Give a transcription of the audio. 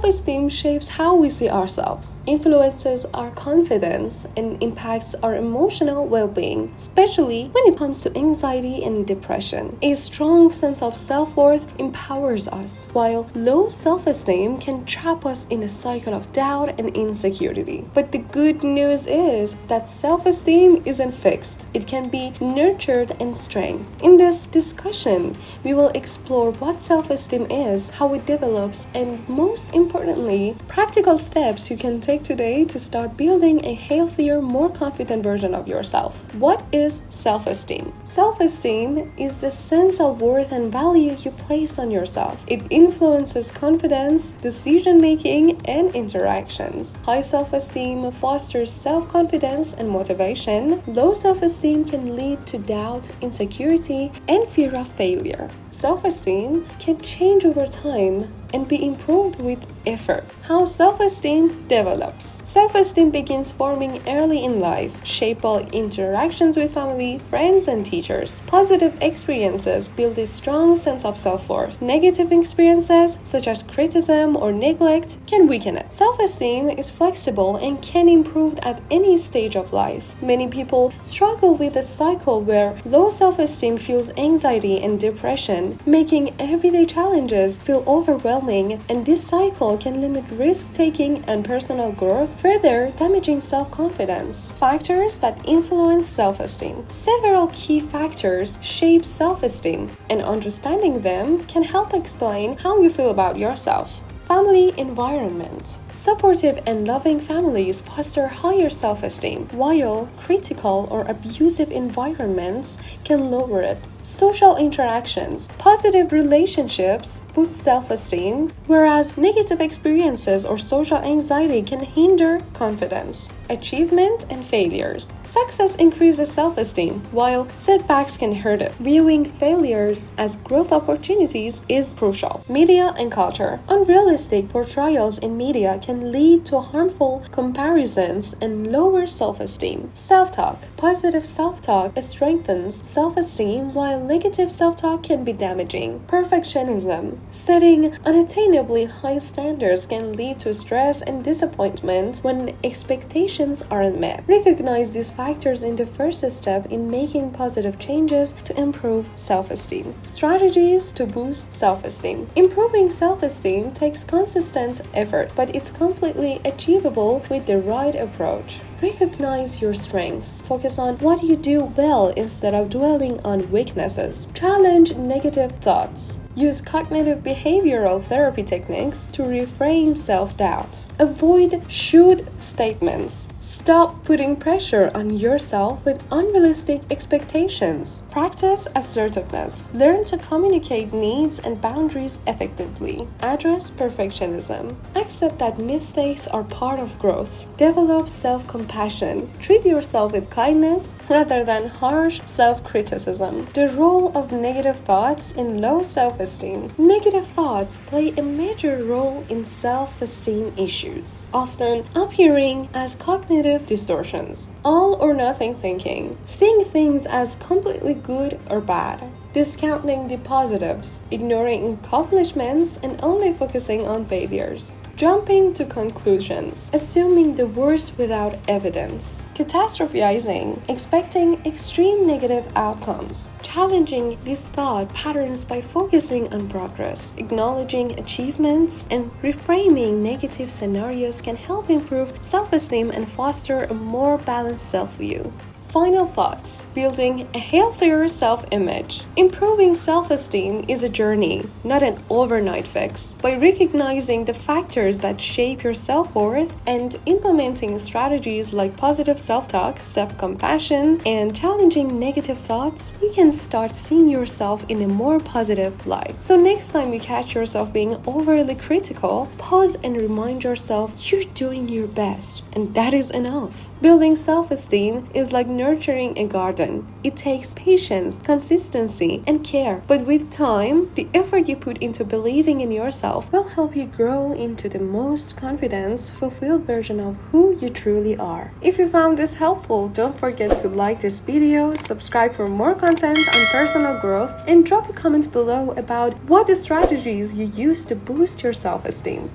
Self-esteem shapes how we see ourselves, influences our confidence, and impacts our emotional well-being, especially when it comes to anxiety and depression. A strong sense of self-worth empowers us, while low self-esteem can trap us in a cycle of doubt and insecurity. But the good news is that self-esteem isn't fixed. It can be nurtured and strengthened. In this discussion, we will explore what self-esteem is, how it develops, and most importantly, practical steps you can take today to start building a healthier, more confident version of yourself. What is self-esteem? Self-esteem is the sense of worth and value you place on yourself. It influences confidence, decision-making, and interactions. High self-esteem fosters self-confidence and motivation. Low self-esteem can lead to doubt, insecurity, and fear of failure. Self-esteem can change over time and be improved with effort. How self-esteem develops. Self-esteem begins forming early in life, shaped by interactions with family, friends, and teachers. Positive experiences build a strong sense of self-worth. Negative experiences, such as criticism or neglect, can weaken it. Self-esteem is flexible and can improve at any stage of life. Many people struggle with a cycle where low self-esteem fuels anxiety and depression, making everyday challenges feel overwhelming, and this cycle can limit risk-taking and personal growth, further damaging self-confidence. Factors that influence self-esteem. Several key factors shape self-esteem, and understanding them can help explain how you feel about yourself. Family environment. Supportive and loving families foster higher self-esteem, while critical or abusive environments can lower it. Social interactions. Positive relationships boost self-esteem, whereas negative experiences or social anxiety can hinder confidence. Achievement and failures. Success increases self-esteem, while setbacks can hurt it. Viewing failures as growth opportunities is crucial. Media and culture. Unrealistic portrayals in media can lead to harmful comparisons and lower self-esteem. Self-talk. Positive self-talk strengthens self-esteem, while negative self-talk can be damaging. Perfectionism. Setting unattainably high standards can lead to stress and disappointment when expectations aren't met. Recognize these factors in the first step in making positive changes to improve self-esteem. Strategies to boost self-esteem. Improving self-esteem takes consistent effort, but it's completely achievable with the right approach. Recognize your strengths. Focus on what you do well instead of dwelling on weaknesses. Challenge negative thoughts. Use cognitive behavioral therapy techniques to reframe self-doubt. Avoid should statements. Stop putting pressure on yourself with unrealistic expectations. Practice assertiveness. Learn to communicate needs and boundaries effectively. Address perfectionism. Accept that mistakes are part of growth. Develop self-compassion. Treat yourself with kindness rather than harsh self-criticism. The role of negative thoughts in low self-esteem. Negative thoughts play a major role in self-esteem issues, often appearing as cognitive distortions. All or nothing thinking. Seeing things as completely good or bad. Discounting the positives, ignoring accomplishments, and only focusing on failures. Jumping to conclusions, assuming the worst without evidence. Catastrophizing, expecting extreme negative outcomes. Challenging these thought patterns by focusing on progress. Acknowledging achievements and reframing negative scenarios can help improve self-esteem and foster a more balanced self-view. Final thoughts. Building a healthier self-image. Improving self-esteem is a journey, not an overnight fix. By recognizing the factors that shape your self-worth and implementing strategies like positive self-talk, self-compassion, and challenging negative thoughts, you can start seeing yourself in a more positive light. So next time you catch yourself being overly critical, pause and remind yourself you're doing your best, and that is enough. Building self-esteem is like nurturing a garden. It takes patience, consistency, and care. But with time, the effort you put into believing in yourself will help you grow into the most confident, fulfilled version of who you truly are. If you found this helpful, don't forget to like this video, subscribe for more content on personal growth, and drop a comment below about what the strategies you use to boost your self-esteem.